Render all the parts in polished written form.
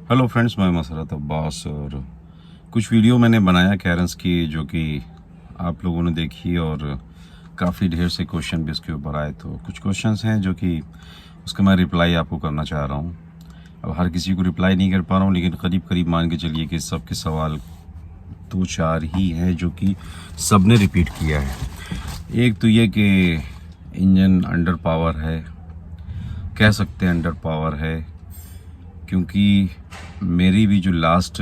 Hello friends, मैं मसरत अब्बास। और कुछ वीडियो मैंने बनाया कैरेंस की जो कि आप लोगों ने देखी और काफ़ी ढेर से क्वेश्चन भी उसके ऊपर आए। तो कुछ क्वेश्चंस हैं जो कि उसका मैं रिप्लाई आपको करना चाह रहा हूँ। अब हर किसी को रिप्लाई नहीं कर पा रहा हूँ, लेकिन करीब करीब मान के चलिए कि सबके सवाल दो चार ही हैं जो कि सब ने रिपीट किया है। एक तो ये कि इंजन अंडर पावर है, कह सकते हैं अंडर पावर है, क्योंकि मेरी भी जो लास्ट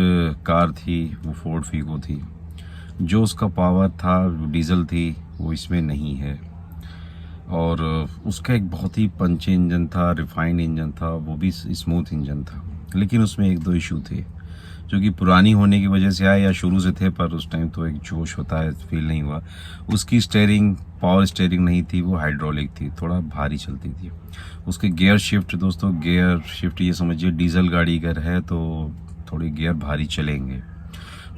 कार थी वो फोर्ड फीगो थी। जो उसका पावर था, डीजल थी, वो इसमें नहीं है। और उसका एक बहुत ही पंची इंजन था, रिफाइंड इंजन था, वो भी स्मूथ इंजन था। लेकिन उसमें एक दो इशू थे जो कि पुरानी होने की वजह से आए या शुरू से थे, पर उस टाइम तो एक जोश होता है, फील नहीं हुआ। उसकी स्टेयरिंग पावर स्टेयरिंग नहीं थी, वो हाइड्रोलिक थी, थोड़ा भारी चलती थी। उसके गियर शिफ्ट, दोस्तों गियर शिफ्ट ये समझिए डीजल गाड़ी अगर है तो थोड़ी गियर भारी चलेंगे।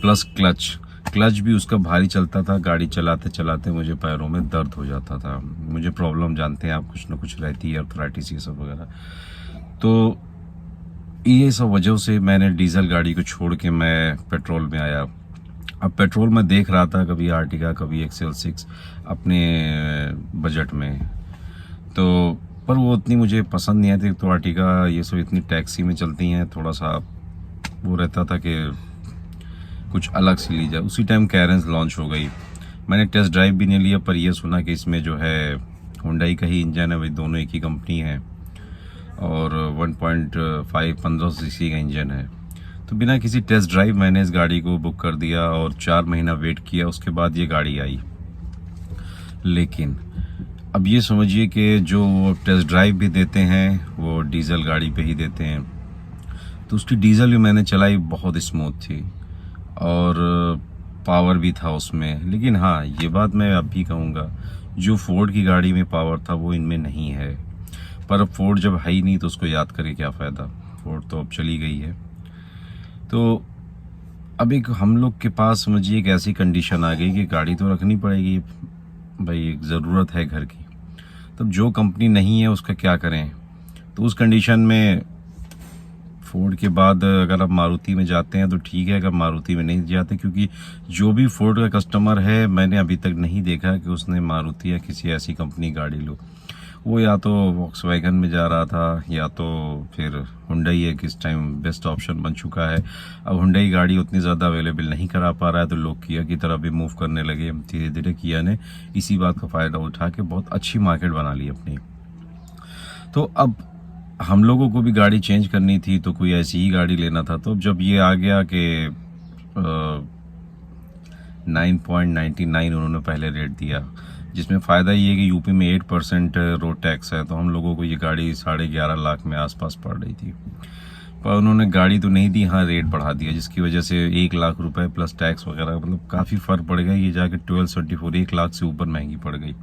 प्लस क्लच क्लच भी उसका भारी चलता था। गाड़ी चलाते चलाते मुझे पैरों में दर्द हो जाता था। मुझे प्रॉब्लम जानते हैं आप, कुछ ना कुछ रहती है, अर्थराइटिस ये सब वगैरह। तो ये सब वजह से मैंने डीजल गाड़ी को छोड़ के मैं पेट्रोल में आया। अब पेट्रोल में देख रहा था, कभी आर्टिगा कभी XL6 अपने बजट में। तो पर वो उतनी मुझे पसंद नहीं आती। तो आर्टिगा ये सब इतनी टैक्सी में चलती हैं, थोड़ा सा वो रहता था कि कुछ अलग से ली जाए। उसी टाइम कैरेंस लॉन्च हो गई। मैंने टेस्ट ड्राइव भी नहीं लिया, पर यह सुना कि इसमें जो है हुंडई का ही इंजन है, भाई दोनों एक ही कंपनी है, और 1.5 1500 सीसी का इंजन है। तो बिना किसी टेस्ट ड्राइव मैंने इस गाड़ी को बुक कर दिया और 4 महीना वेट किया, उसके बाद ये गाड़ी आई। लेकिन अब ये समझिए कि जो टेस्ट ड्राइव भी देते हैं वो डीजल गाड़ी पे ही देते हैं। तो उसकी डीजल भी मैंने चलाई, बहुत स्मूथ थी और पावर भी था उसमें। लेकिन हाँ, ये बात मैं अब भी कहूँगा, जो फोर्ड की गाड़ी में पावर था वो इनमें नहीं है। पर अब फोर्ड जब है ही नहीं तो उसको याद करके क्या फ़ायदा, फोर्ड तो अब चली गई है। तो अब एक हम लोग के पास समझिए एक ऐसी कंडीशन आ गई कि गाड़ी तो रखनी पड़ेगी, भाई एक ज़रूरत है घर की। तब जो कंपनी नहीं है उसका क्या करें। तो उस कंडीशन में फोर्ड के बाद अगर आप मारुति में जाते हैं तो ठीक है, अगर मारुति में नहीं जाते, क्योंकि जो भी फोर्ड का कस्टमर है मैंने अभी तक नहीं देखा कि उसने मारुति या किसी ऐसी कंपनी गाड़ी लो। वो या तो वॉक्सवैगन में जा रहा था या तो फिर हुंडई है, किस टाइम बेस्ट ऑप्शन बन चुका है। अब हुंडई गाड़ी उतनी ज़्यादा अवेलेबल नहीं करा पा रहा है, तो लोग किया की तरफ भी मूव करने लगे। धीरे धीरे किया ने इसी बात का फ़ायदा उठा के बहुत अच्छी मार्केट बना ली अपनी। तो अब हम लोगों को भी गाड़ी चेंज करनी थी, तो कोई ऐसी ही गाड़ी लेना था। तो जब ये आ गया कि 9.99 उन्होंने पहले रेट दिया, जिसमें फ़ायदा ये है कि यूपी में 8% रोड टैक्स है, तो हम लोगों को ये गाड़ी 11.5 लाख में आसपास पड़ रही थी। पर उन्होंने गाड़ी तो नहीं दी, हाँ रेट बढ़ा दिया, जिसकी वजह से 1 लाख रुपए प्लस टैक्स वगैरह, मतलब काफ़ी फ़र्क पड़ गया। ये जाके 1274 1 लाख से ऊपर महंगी पड़ गई।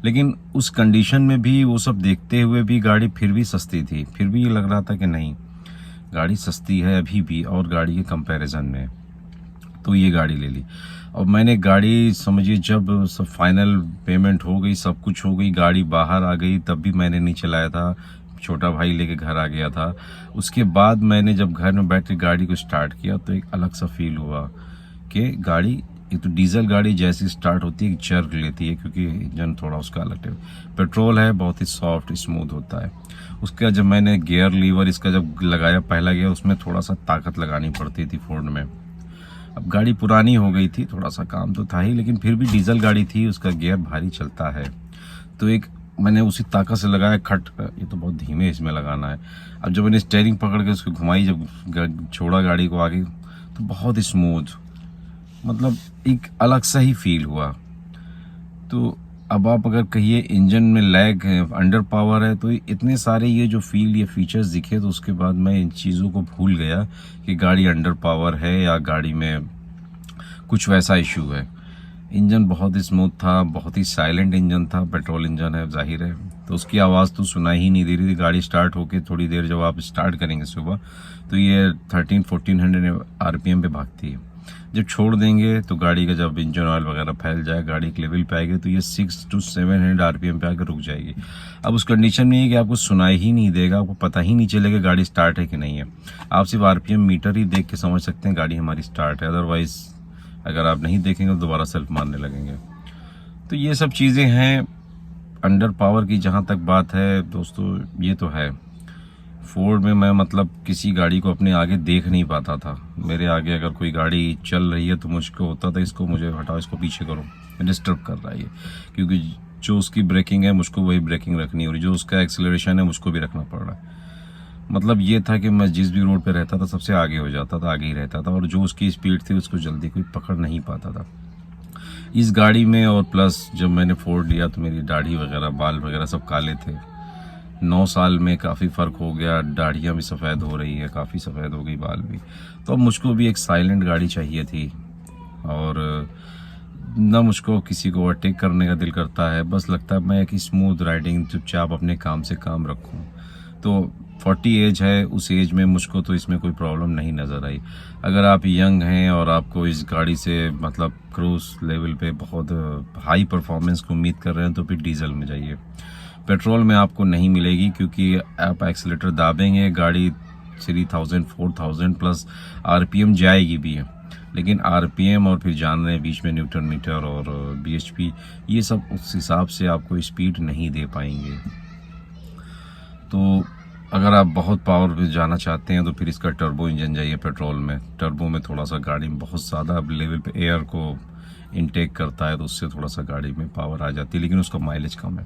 लेकिन उस कंडीशन में भी वो सब देखते हुए भी गाड़ी फिर भी सस्ती थी। फिर भी ये लग रहा था कि नहीं, गाड़ी सस्ती है अभी भी और गाड़ी के कंपैरिजन में, तो ये गाड़ी ले ली। और मैंने गाड़ी समझिए जब सब फाइनल पेमेंट हो गई, सब कुछ हो गई, गाड़ी बाहर आ गई, तब भी मैंने नहीं चलाया था, छोटा भाई लेके घर आ गया था। उसके बाद मैंने जब घर में बैठ के गाड़ी को स्टार्ट किया तो एक अलग सा फील हुआ कि गाड़ी, एक तो डीजल गाड़ी जैसी स्टार्ट होती है एक जर्क लेती है, क्योंकि इंजन थोड़ा उसका अलग है। पेट्रोल है, बहुत ही सॉफ्ट स्मूथ होता है। उसका जब मैंने गियर लीवर इसका जब लगाया पहला गियर, उसमें थोड़ा सा ताकत लगानी पड़ती थी फोर्ड में। अब गाड़ी पुरानी हो गई थी, थोड़ा सा काम तो था ही, लेकिन फिर भी डीजल गाड़ी थी, उसका गियर भारी चलता है। तो एक मैंने उसी ताकत से लगाया, खट, ये तो बहुत धीमे इसमें लगाना है। अब जब मैंने स्टेयरिंग पकड़ के उसको घुमाई, जब छोड़ा गाड़ी को आगे, तो बहुत स्मूथ, मतलब एक अलग सा ही फील हुआ। तो अब आप अगर कहिए इंजन में लैग है, अंडर पावर है, तो इतने सारे ये जो फील, ये फीचर्स दिखे, तो उसके बाद मैं इन चीज़ों को भूल गया कि गाड़ी अंडर पावर है या गाड़ी में कुछ वैसा इशू है। इंजन बहुत स्मूथ था, बहुत ही साइलेंट इंजन था, पेट्रोल इंजन है जाहिर है, तो उसकी आवाज़ तो सुनाई ही नहीं दे रही थी। गाड़ी स्टार्ट होके थोड़ी देर जब आप स्टार्ट करेंगे सुबह, तो ये 1300-1400 RPM पे भागती है। जब छोड़ देंगे तो गाड़ी का जब इंजन ऑयल वगैरह फैल जाए, गाड़ी एक लेवल पे आएगी तो ये 600 to 700 RPM पे आकर रुक जाएगी। अब उस कंडीशन में ये कि आपको सुनाई ही नहीं देगा, आपको पता ही नहीं चलेगा गाड़ी स्टार्ट है कि नहीं है। आप सिर्फ RPM मीटर ही देख के समझ सकते हैं गाड़ी हमारी स्टार्ट है, अदरवाइज अगर आप नहीं देखेंगे तो दोबारा सेल्फ मारने लगेंगे। तो ये सब चीज़ें हैं। अंडर पावर की जहाँ तक बात है दोस्तों, ये तो है। फोर्ड में मैं मतलब किसी गाड़ी को अपने आगे देख नहीं पाता था। मेरे आगे अगर कोई गाड़ी चल रही है तो मुझको होता था इसको मुझे हटाओ, इसको पीछे करो, डिस्टर्ब कर रहा है ये, क्योंकि जो उसकी ब्रेकिंग है मुझको वही ब्रेकिंग रखनी है और जो उसका एक्सेलरेशन है मुझको भी रखना पड़ रहा है। मतलब ये था कि मैं जिस भी रोड पे रहता था सबसे आगे हो जाता था, आगे ही रहता था, और जो उसकी स्पीड थी उसको जल्दी कोई पकड़ नहीं पाता था इस गाड़ी में। और प्लस जब मैंने फोर्ड लिया तो मेरी दाढ़ी वगैरह, बाल वगैरह सब काले थे। 9 साल में काफ़ी फ़र्क हो गया, दाढ़ियाँ भी सफ़ेद हो रही है, काफ़ी सफ़ेद हो गई, बाल भी। तो अब मुझको भी एक साइलेंट गाड़ी चाहिए थी और ना मुझको किसी को ओवरटेक करने का दिल करता है, बस लगता है मैं एक स्मूथ राइडिंग चुपचाप अपने काम से काम रखूं। तो 40 एज है, उस एज में मुझको तो इसमें कोई प्रॉब्लम नहीं नज़र आई। अगर आप यंग हैं और आपको इस गाड़ी से मतलब क्रूज लेवल पे बहुत हाई परफॉर्मेंस की उम्मीद कर रहे हैं तो फिर डीजल में जाइए। पेट्रोल में आपको नहीं मिलेगी, क्योंकि आप एक्सीलेटर दाबेंगे गाड़ी 3000 4000 प्लस RPM जाएगी भी है, लेकिन RPM और फिर जान रहे हैं बीच में न्यूटन मीटर और BHP, ये सब उस हिसाब से आपको स्पीड नहीं दे पाएंगे। तो अगर आप बहुत पावर पे जाना चाहते हैं तो फिर इसका टर्बो इंजन जाइए पेट्रोल में। टर्बो में थोड़ा सा गाड़ी में बहुत ज़्यादा लेवल पे एयर को इनटेक करता है, तो उससे थोड़ा सा गाड़ी में पावर आ जाती है, लेकिन उसका माइलेज कम है।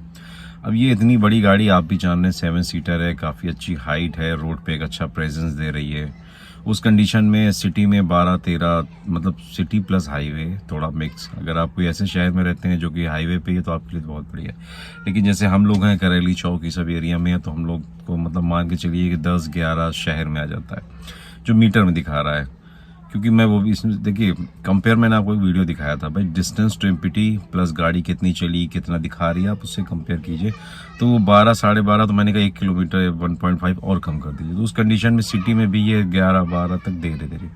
अब ये इतनी बड़ी गाड़ी आप भी जान रहे हैं, 7 सीटर है, काफ़ी अच्छी हाइट है, रोड पे एक अच्छा प्रेजेंस दे रही है। उस कंडीशन में सिटी में 12-13 मतलब सिटी प्लस हाईवे थोड़ा मिक्स। अगर आप कोई ऐसे शहर में रहते हैं जो कि हाईवे पे है तो आपके लिए बहुत बढ़िया है, लेकिन जैसे हम लोग हैं करेली चौक, ये सब एरिया में है, तो हम लोग को मतलब मान के चलिए कि 10-11 शहर में आ जाता है जो मीटर में दिखा रहा है। क्योंकि मैं वो भी इसमें देखिए कंपेयर, मैंने आपको एक वीडियो दिखाया था भाई, डिस्टेंस टू एम्पिटी प्लस गाड़ी कितनी चली कितना दिखा रही है, आप उससे कंपेयर कीजिए। तो वो 12-12.5, तो मैंने कहा 1 किलोमीटर 1.5 और कम कर दीजिए। तो उस कंडीशन में सिटी में भी ये 11-12 तक दे रहे,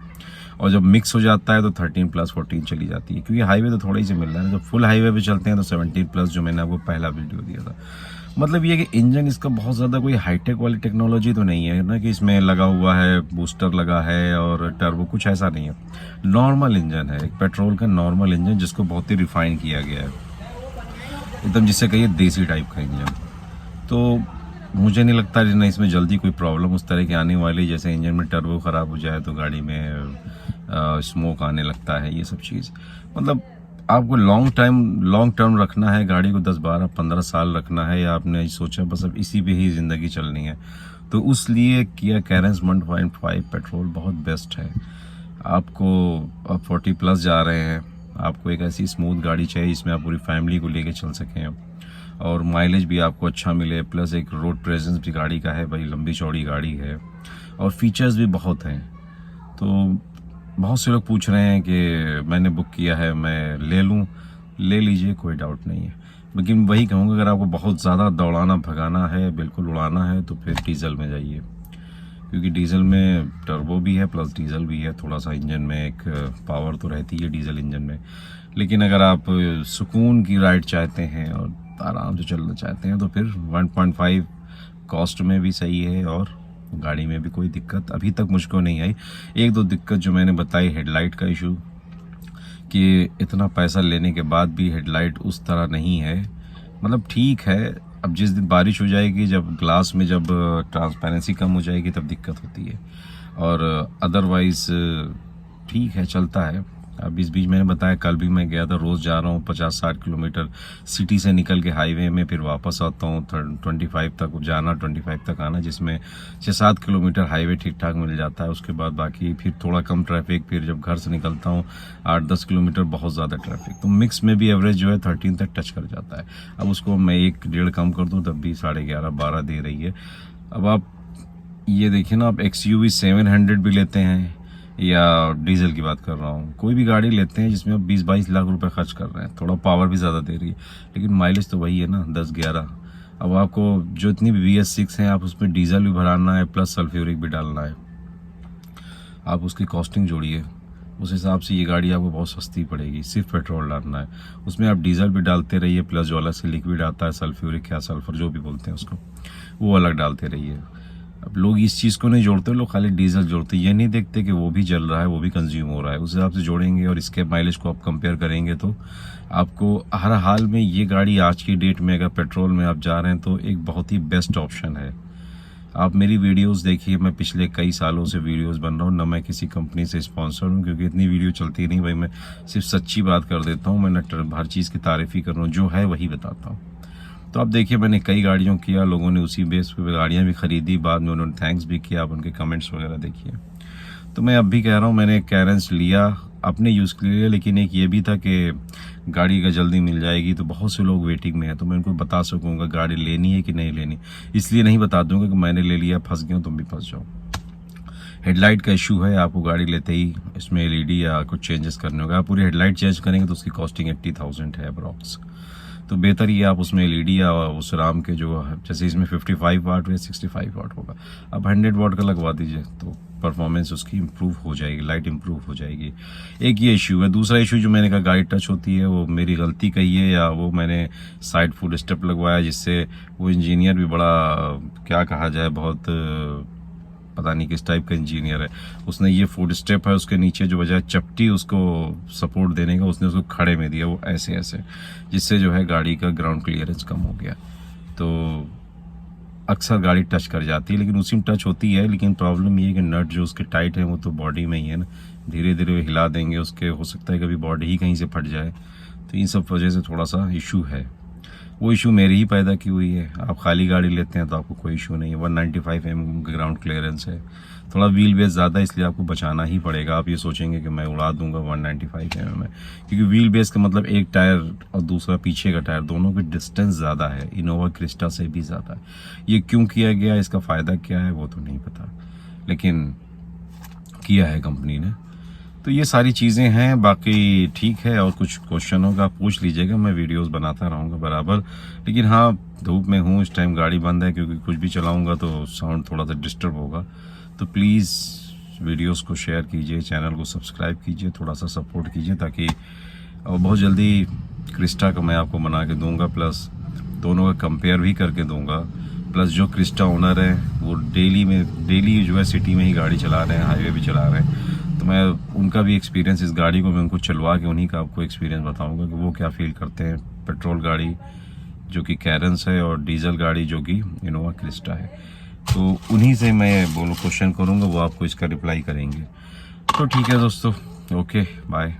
और जब मिक्स हो जाता है तो 13 प्लस 14 चली जाती है, क्योंकि हाईवे तो थोड़ा ही से मिल रहा है। जब फुल हाईवे पे चलते हैं तो 17 प्लस, जो मैंने आपको पहला वीडियो दिया था। मतलब ये कि इंजन इसका बहुत ज़्यादा कोई हाईटेक वाली टेक्नोलॉजी तो नहीं है ना, कि इसमें लगा हुआ है बूस्टर लगा है और टर्बो, कुछ ऐसा नहीं है। नॉर्मल इंजन है, एक पेट्रोल का नॉर्मल इंजन जिसको बहुत ही रिफाइन किया गया है, एकदम जिससे कहिए देसी टाइप का इंजन। तो मुझे नहीं लगता ना इसमें जल्दी कोई प्रॉब्लम उस तरह की आने वाली, जैसे इंजन में टर्बो ख़राब हो जाए तो गाड़ी में स्मोक आने लगता है, ये सब चीज़। मतलब आपको लॉन्ग टर्म रखना है गाड़ी को, 10-12-15 साल रखना है, या आपने सोचा बस अब इसी पे ही ज़िंदगी चलनी है, तो उस लिए किया कैरेंस 1.5 पेट्रोल बहुत बेस्ट है। आपको अब 40 प्लस जा रहे हैं, आपको एक ऐसी स्मूथ गाड़ी चाहिए जिसमें आप पूरी फैमिली को लेके चल सकें और माइलेज भी आपको अच्छा मिले, प्लस एक रोड प्रेजेंस भी गाड़ी का है भाई, लंबी चौड़ी गाड़ी है और फीचर्स भी बहुत हैं। तो बहुत से लोग पूछ रहे हैं कि मैंने बुक किया है, मैं ले लूं, ले लीजिए, कोई डाउट नहीं है। लेकिन वही कहूँगा, अगर आपको बहुत ज़्यादा दौड़ाना भगाना है, बिल्कुल उड़ाना है, तो फिर डीजल में जाइए, क्योंकि डीजल में टर्बो भी है प्लस डीजल भी है। थोड़ा सा इंजन में एक पावर तो रहती है डीजल इंजन में, लेकिन अगर आप सुकून की राइड चाहते हैं और आराम से चलना चाहते हैं तो फिर 1.5 कॉस्ट में भी सही है और गाड़ी में भी कोई दिक्कत अभी तक मुझको नहीं आई। 1-2 दिक्कत जो मैंने बताई, हेडलाइट का इशू, कि इतना पैसा लेने के बाद भी हेडलाइट उस तरह नहीं है, मतलब ठीक है। अब जिस दिन बारिश हो जाएगी, जब ग्लास में जब ट्रांसपेरेंसी कम हो जाएगी तब दिक्कत होती है, और अदरवाइज़ ठीक है, चलता है। अब इस बीच मैंने बताया कल भी मैं गया था, रोज़ जा रहा हूँ 50-60 किलोमीटर सिटी से निकल के हाईवे में, फिर वापस आता हूँ 25 तक जाना, 25 तक आना, जिसमें 6-7 किलोमीटर हाईवे ठीक ठाक मिल जाता है। उसके बाद बाकी फिर थोड़ा कम ट्रैफिक, फिर जब घर से निकलता हूँ 8-10 किलोमीटर बहुत ज़्यादा ट्रैफिक, तो मिक्स में भी एवरेज जो है 13 तक टच कर जाता है। अब उसको मैं 1-1.5 कम कर दूँ तब भी 11.5-12 दे रही है। अब आप ये देखिए ना, आप XUV 700 भी लेते हैं, या डीजल की बात कर रहा हूँ, कोई भी गाड़ी लेते हैं जिसमें आप 20-22 लाख रुपए खर्च कर रहे हैं, थोड़ा पावर भी ज़्यादा दे रही है, लेकिन माइलेज तो वही है ना 10-11। अब आपको जो इतनी भी BS6 हैं, आप उसमें डीजल भी भराना है प्लस सल्फ्यूरिक भी डालना है, आप उसकी कॉस्टिंग जोड़िए, उस हिसाब से ये गाड़ी आपको बहुत सस्ती पड़ेगी। सिर्फ पेट्रोल डालना है, उसमें आप डीजल भी डालते रहिए, प्लस जो अलग से लिक्विड आता है सल्फ्यूरिक या सल्फर जो भी बोलते हैं उसको, वो अलग डालते रहिए। अब लोग इस चीज़ को नहीं जोड़ते, लोग खाली डीजल जोड़ते, ये नहीं देखते कि वो भी जल रहा है, वो भी कंज्यूम हो रहा है। उस हिसाब से जोड़ेंगे और इसके माइलेज को आप कंपेयर करेंगे तो आपको हर हाल में ये गाड़ी आज की डेट में अगर पेट्रोल में आप जा रहे हैं तो एक बहुत ही बेस्ट ऑप्शन है। आप मेरी वीडियोस देखिए, मैं पिछले कई सालों से वीडियोस बन रहा हूँ, ना मैं किसी कंपनी से स्पॉन्सर हूँ, क्योंकि इतनी वीडियो चलती नहीं भाई। मैं सिर्फ सच्ची बात कर देता हूँ, मैं न हर चीज़ की तारीफ़ ही कर रहा हूँ, जो है वही बताता हूँ। तो आप देखिए, मैंने कई गाड़ियों किया, लोगों ने उसी बेस पे गाड़ियाँ भी खरीदी, बाद में उन्होंने थैंक्स भी किया, आप उनके कमेंट्स वगैरह देखिए। तो मैं अब भी कह रहा हूँ, मैंने कैरेंस लिया अपने यूज़ के लिए, लेकिन एक ये भी था कि गाड़ी का जल्दी मिल जाएगी, तो बहुत से लोग वेटिंग में हैं, तो मैं उनको बता सकूँगा गाड़ी लेनी है कि नहीं लेनी। इसलिए नहीं बता दूँगा कि मैंने ले लिया, फंस गया, तुम भी फंस जाओ। हेडलाइट का इशू है, आपको गाड़ी लेते ही इसमें एलईडी या कुछ चेंजेस करने होगा। आप पूरी हेडलाइट चेंज करेंगे तो उसकी कॉस्टिंग 80,000 है अप्रॉक्स। तो बेहतर ये आप उसमें एलईडी या उस राम के जो जैसे इसमें 55 वाट या 65 वाट होगा, अब 100 वाट का लगवा दीजिए, तो परफॉर्मेंस उसकी इम्प्रूव हो जाएगी, लाइट इम्प्रूव हो जाएगी। एक ये इशू है। दूसरा इशू जो मैंने कहा गाड़ी टच होती है, वो मेरी गलती कही है या वो मैंने साइड फुट स्टेप लगवाया, जिससे वो इंजीनियर भी बड़ा क्या कहा जाए, बहुत पता नहीं किस टाइप का इंजीनियर है, उसने ये फुट स्टेप है उसके नीचे जो बजाय चपटी उसको सपोर्ट देने का, उसने उसको खड़े में दिया, वो ऐसे ऐसे, जिससे जो है गाड़ी का ग्राउंड क्लियरेंस कम हो गया। तो अक्सर गाड़ी टच कर जाती है, लेकिन उसी में टच होती है, लेकिन प्रॉब्लम ये है कि नट जो उसके टाइट है वो तो बॉडी में ही है ना, धीरे धीरे हिला देंगे उसके, हो सकता है कभी बॉडी ही कहीं से फट जाए। तो इन सब वजह से थोड़ा सा इशू है। वो इशू मेरी ही पैदा की हुई है। आप खाली गाड़ी लेते हैं तो आपको कोई इशू नहीं है। 195 mm ग्राउंड क्लियरेंस है, थोड़ा व्हील बेस ज़्यादा, इसलिए आपको बचाना ही पड़ेगा। आप ये सोचेंगे कि मैं उड़ा दूंगा 195 mm में, क्योंकि व्हील बेस का मतलब एक टायर और दूसरा पीछे का टायर, दोनों की डिस्टेंस ज़्यादा है, इनोवा क्रिस्टा से भी ज़्यादा है। ये क्यों किया गया, इसका फ़ायदा क्या है वो तो नहीं पता, लेकिन किया है कंपनी ने। तो ये सारी चीज़ें हैं, बाकी ठीक है। और कुछ क्वेश्चन होगा आप पूछ लीजिएगा, मैं वीडियोस बनाता रहूँगा बराबर। लेकिन हाँ, धूप में हूँ इस टाइम, गाड़ी बंद है, क्योंकि कुछ भी चलाऊँगा तो साउंड थोड़ा सा डिस्टर्ब होगा। तो प्लीज़ वीडियोस को शेयर कीजिए, चैनल को सब्सक्राइब कीजिए, थोड़ा सा सपोर्ट कीजिए, ताकि और बहुत जल्दी क्रिस्टा का मैं आपको बना के दूँगा, प्लस दोनों का कंपेयर भी करके दूँगा। प्लस जो क्रिस्टा ओनर है वो डेली जो है सिटी में ही गाड़ी चला रहे हैं, हाईवे भी चला रहे हैं, तो मैं उनका भी एक्सपीरियंस, इस गाड़ी को मैं उनको चलवा के उन्हीं का आपको एक्सपीरियंस बताऊंगा कि वो क्या फील करते हैं पेट्रोल गाड़ी जो कि कैरेंस है और डीजल गाड़ी जो कि इनोवा क्रिस्टा है। तो उन्हीं से मैं क्वेश्चन करूंगा, वो आपको इसका रिप्लाई करेंगे। तो ठीक है दोस्तों, ओके बाय।